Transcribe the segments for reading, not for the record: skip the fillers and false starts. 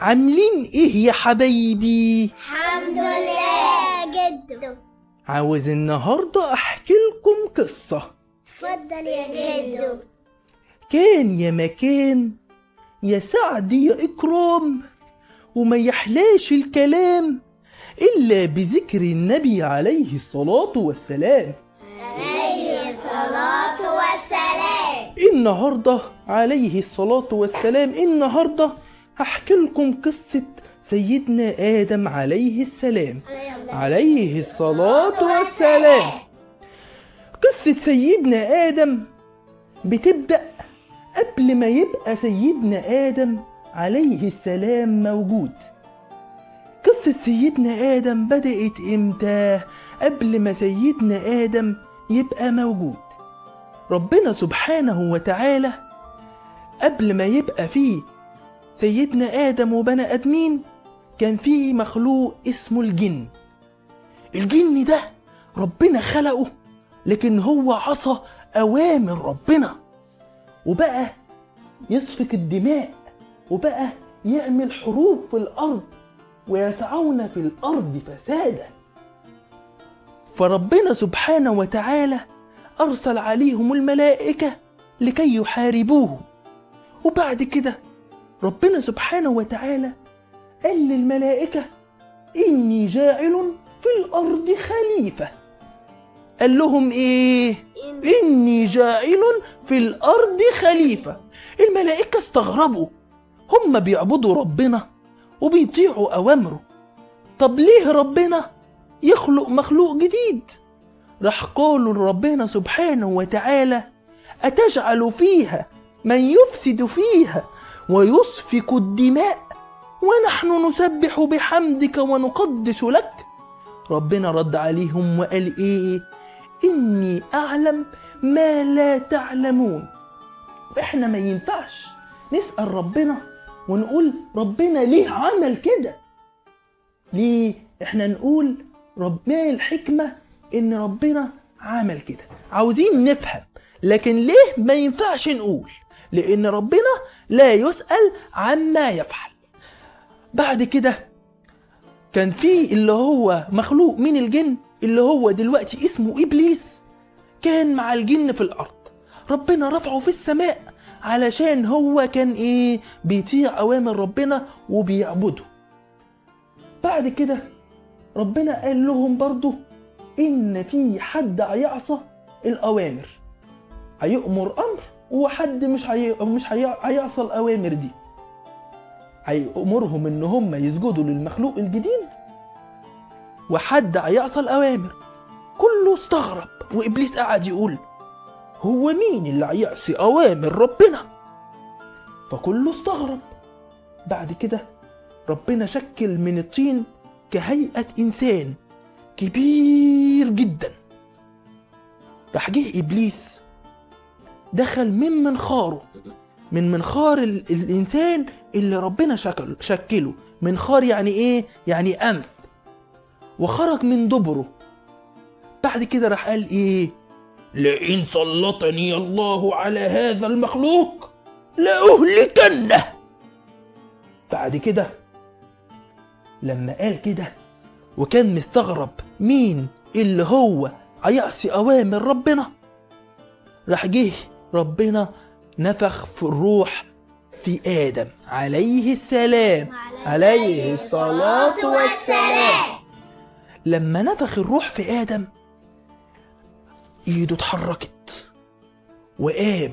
عاملين ايه يا حبايبي؟ الحمد لله يا جدو. عاوز النهاردة احكي لكم قصة. اتفضل يا جدو. كان يا مكان، يا سعد يا إكرام، وما يحلاش الكلام إلا بذكر النبي عليه الصلاة والسلام. عليه الصلاة والسلام. النهاردة عليه الصلاة والسلام، النهاردة هحكي لكم قصة سيدنا آدم عليه السلام، عليه الصلاة والسلام. قصة سيدنا آدم بتبدأ قبل ما يبقى سيدنا آدم عليه السلام موجود. قصة سيدنا آدم بدأت إمتى؟ قبل ما سيدنا آدم يبقى موجود. ربنا سبحانه وتعالى قبل ما يبقى فيه سيدنا آدم وبني آدمين كان فيه مخلوق اسمه الجن. الجن ده ربنا خلقه، لكن هو عصى أوامر ربنا وبقى يسفك الدماء وبقى يعمل حروب في الأرض ويسعون في الأرض فسادا. فربنا سبحانه وتعالى أرسل عليهم الملائكة لكي يحاربوه. وبعد كده ربنا سبحانه وتعالى قال للملائكة: إني جاعل في الأرض خليفة. قال لهم إيه؟ إني جاعل في الأرض خليفة. الملائكة استغربوا، هم بيعبدوا ربنا وبيطيعوا أوامره، طب ليه ربنا يخلق مخلوق جديد؟ راح قالوا لربنا سبحانه وتعالى: أتجعل فيها من يفسد فيها ويسفك الدماء ونحن نسبح بحمدك ونقدس لك؟ ربنا رد عليهم وقال إيه؟ إني أعلم ما لا تعلمون. إحنا ما ينفعش نسأل ربنا ونقول ربنا ليه عمل كده. ليه؟ إحنا نقول ربنا الحكمة إن ربنا عمل كده، عاوزين نفهم، لكن ليه ما ينفعش نقول؟ لأن ربنا لا يسأل عما يفعل. بعد كده كان في اللي هو مخلوق من الجن اللي هو دلوقتي اسمه إبليس، كان مع الجن في الأرض. ربنا رفعه في السماء علشان هو كان إيه؟ بيطيع أوامر ربنا وبيعبده. بعد كده ربنا قال لهم برضو إن في حد هيعصى الأوامر، هيأمر أمر وحد مش هيعصى الأوامر دي، هيأمرهم إن هم يسجدوا للمخلوق الجديد وحد هيعصى الأوامر. كله استغرب، وإبليس قاعد يقول: هو مين اللي هيعصي أوامر ربنا؟ فكله استغرب. بعد كده ربنا شكل من الطين كهيئة إنسان كبير جدا. راح جه إبليس دخل من منخار الإنسان اللي ربنا شكله. منخار يعني إيه؟ يعني أنف، وخرج من دبره. بعد كده راح قال إيه؟ لئن سلطني الله على هذا المخلوق لأهلكنه. بعد كده لما قال كده وكان مستغرب مين اللي هو هيعصي أوامر ربنا، راح جه ربنا نفخ في الروح في آدم عليه السلام، عليه الصلاة والسلام. لما نفخ الروح في آدم ايده اتحركت وقام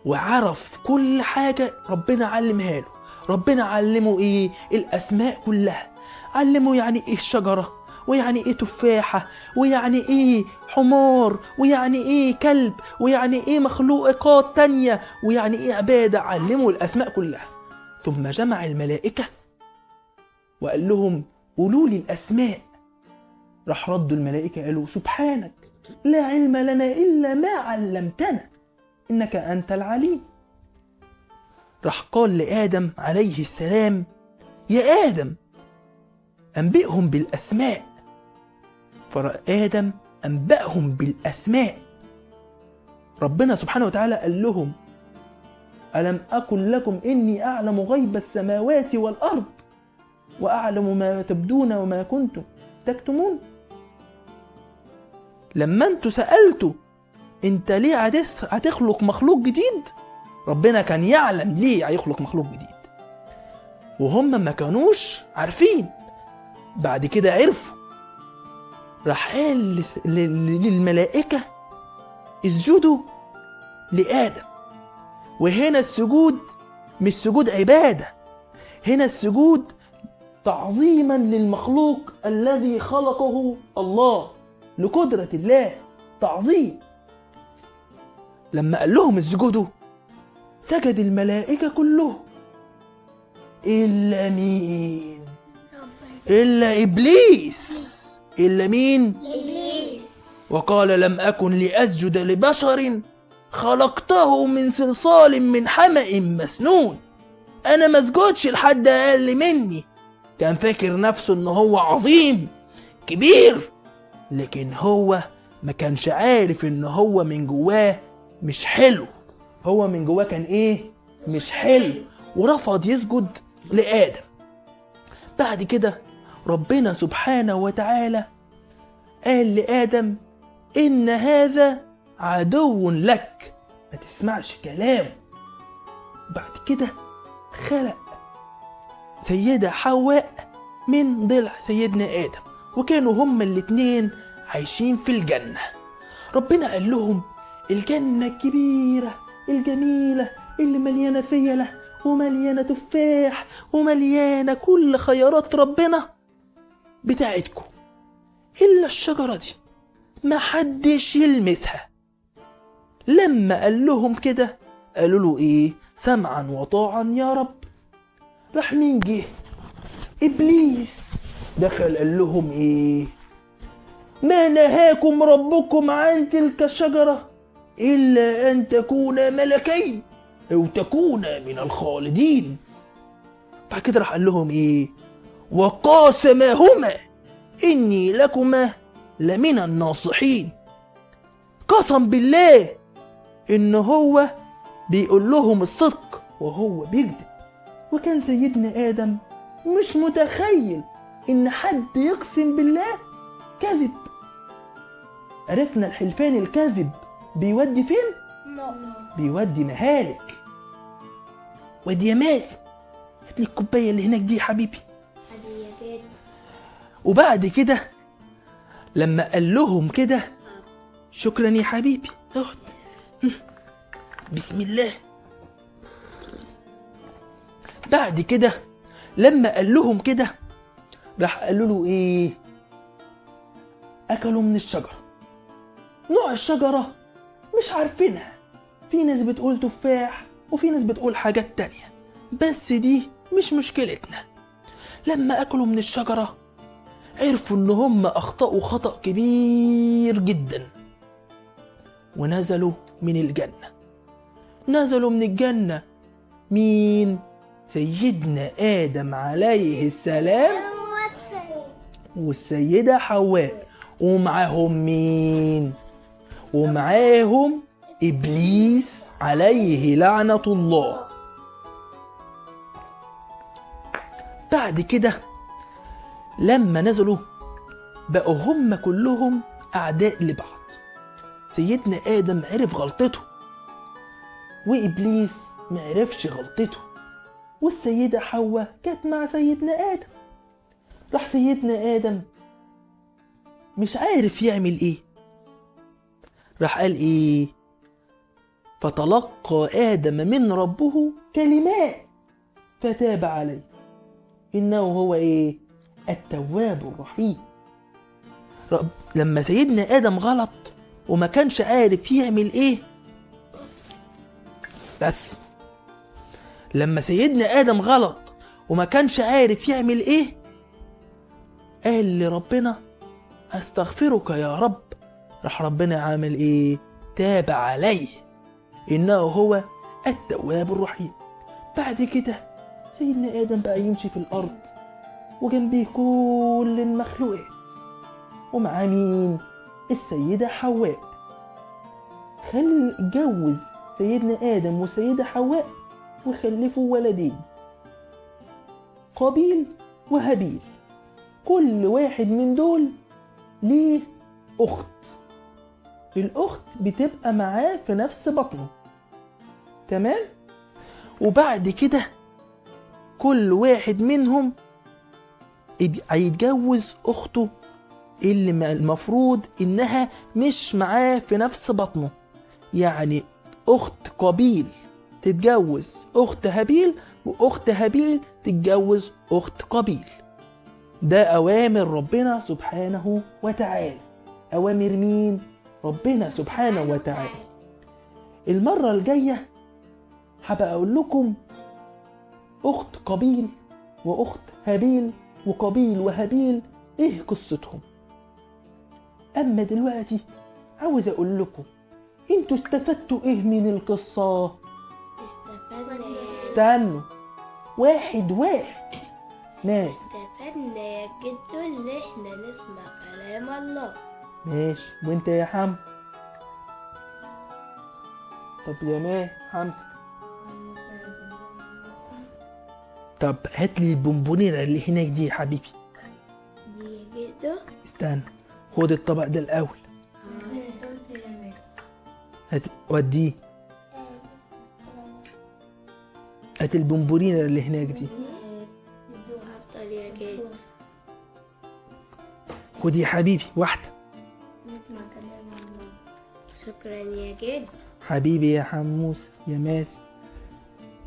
وعرف كل حاجة ربنا علمها له. ربنا علمه ايه؟ الأسماء كلها. علمه يعني ايه الشجرة، ويعني ايه تفاحة، ويعني ايه حمار، ويعني ايه كلب، ويعني ايه مخلوقات تانية، ويعني ايه عبادة. علمه الأسماء كلها. ثم جمع الملائكة وقال لهم: قولوا لي الأسماء. راح ردوا الملائكة قالوا: سبحانك لا علم لنا إلا ما علمتنا إنك أنت العليم. راح قال لآدم عليه السلام: يا آدم أنبئهم بالأسماء. فآدم أنبأهم بالأسماء. ربنا سبحانه وتعالى قال لهم: ألم أقل لكم إني أعلم غيب السماوات والأرض وأعلم ما تبدون وما كنتم تكتمون. لما انتوا سألتوا انت ليه هتخلق مخلوق جديد، ربنا كان يعلم ليه هيخلق مخلوق جديد، وهم ما كانوش عارفين. بعد كده عرفوا، راح قال للملائكة اسجدوا لآدم. وهنا السجود مش سجود عبادة، هنا السجود تعظيما للمخلوق الذي خلقه الله، لقدرة الله، تعظيم. لما قال لهم اسجدوا سجد الملائكة كلهم إلا مين؟ إلا إبليس. إلا مين؟ إبليس. وقال لم أكن لأسجد لبشر خلقته من صلصال من حمأ مسنون. أنا ما اسجدش لحد أقل مني. كان فاكر نفسه إنه هو عظيم كبير، لكن هو ما كانش عارف إنه هو من جواه مش حلو. هو من جواه كان إيه؟ مش حلو، ورفض يسجد لآدم. بعد كده ربنا سبحانه وتعالى قال لآدم إن هذا عدو لك، ما تسمعش كلامه. بعد كده خلق سيدة حواء من ضلع سيدنا آدم، وكانوا هما الاتنين عايشين في الجنة. ربنا قال لهم الجنة الكبيرة الجميلة اللي مليانة فيلة ومليانة تفاح ومليانة كل خيارات ربنا بتاعتكم، إلا الشجرة دي ما حدش يلمسها. لما قال لهم كده قالوا له إيه؟ سمعا وطاعا يا رب. راح مين جه؟ إبليس دخل قال لهم إيه؟ ما نهاكم ربكم عن تلك الشجرة إلا أن تكونا ملكين أو تكونا من الخالدين. بعد كده راح قال لهم إيه؟ وقاسمهما إني لكما لمن الناصحين. قسم بالله إن هو بيقول لهم الصدق وهو بيكذب. وكان سيدنا آدم مش متخيل إن حد يقسم بالله كذب. عرفنا الحلفان الكاذب بيودي فين؟ بيودي مهالك. ودي يا مازن هات لي الكوبايه اللي هناك دي يا حبيبي. وبعد كده لما قال لهم كده شكرا يا حبيبي اقعد بسم الله. بعد كده لما قال لهم كده راح قالوا له ايه؟ اكلوا من الشجره. نوع الشجره مش عارفينها، في ناس بتقول تفاح وفي ناس بتقول حاجات تانية، بس دي مش مشكلتنا. لما أكلوا من الشجرة عرفوا إن هم أخطأوا خطأ كبير جدا، ونزلوا من الجنة. نزلوا من الجنة مين؟ سيدنا آدم عليه السلام والسيدة حواء، ومعاهم مين؟ ومعاهم إبليس عليه لعنة الله. بعد كده لما نزلوا بقوا هم كلهم أعداء لبعض. سيدنا آدم عرف غلطته وإبليس ما عرفش غلطته، والسيدة حواء كانت مع سيدنا آدم. راح سيدنا آدم مش عارف يعمل إيه، راح قال إيه؟ فتلقى آدم من ربه كلمات فتاب عليه إنه هو إيه؟ التواب الرحيم. لما سيدنا آدم غلط وما كانش عارف يعمل إيه، بس لما سيدنا آدم غلط وما كانش عارف يعمل إيه قال لربنا أستغفرك يا رب. راح ربنا عامل إيه؟ تاب عليه إنه هو التواب الرحيم. بعد كده سيدنا آدم بقى يمشي في الأرض وجنبيه كل المخلوقات، ومعاه مين؟ السيدة حواء. خلي اتجوز سيدنا آدم والسيدة حواء وخلفوا ولدين، قابيل وهابيل. كل واحد من دول ليه أخت، الأخت بتبقى معاه في نفس بطنه، تمام؟ وبعد كده كل واحد منهم هيتجوز أخته اللي المفروض إنها مش معاه في نفس بطنه. يعني أخت قابيل تتجوز أخت هابيل، وأخت هابيل تتجوز أخت قابيل. ده أوامر ربنا سبحانه وتعالى. أوامر مين؟ ربنا سبحانه وتعالى. المرة الجاية هبقى أقول لكم أخت قابيل وأخت هابيل، وقابيل وهابيل إيه قصتهم. أما دلوقتي عاوز أقول لكم انتوا استفدتوا إيه من القصة؟ استنوا، واحد ماشي. استفدنا يا جدو اللي احنا نسمع كلام الله. ماشي، وانت يا حمد؟ طب يا حمزة، طب هات لي البونبونيرة اللي هناك دي يا حبيبي. دي يا جدو. استنى، خد الطبق ده الأول. وديه. هات البونبونيرة اللي هناك دي. حط يا جدو. خد يا حبيبي واحدة. نسمع كلام الله. شكرا يا جدو. حبيبي يا حموس يا ماسي.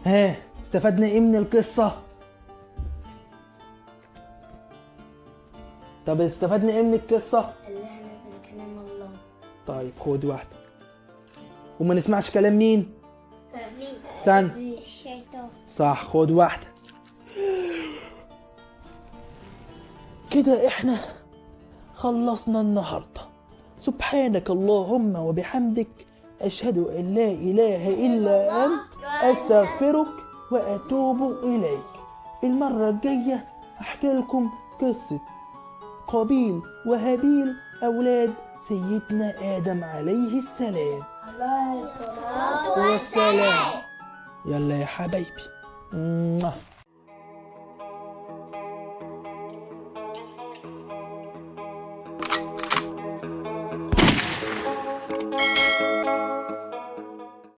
ها، استفدنا ايه من القصة؟ طب استفدنا ايه من القصة؟ اللي احنا نسمع كلام الله. طيب خد واحدة. وما نسمعش كلام مين؟ استنى. الشيطان. صح، خد واحدة. كده احنا خلصنا النهاردة. سبحانك اللهم وبحمدك، أشهد أن لا إله إلا أنت، أستغفرك وأتوب إليك. المرة الجاية أحكي لكم قصة قابيل وهابيل أولاد سيدنا آدم عليه السلام. عليه الصلاة والسلام. يلا يا حبايبي.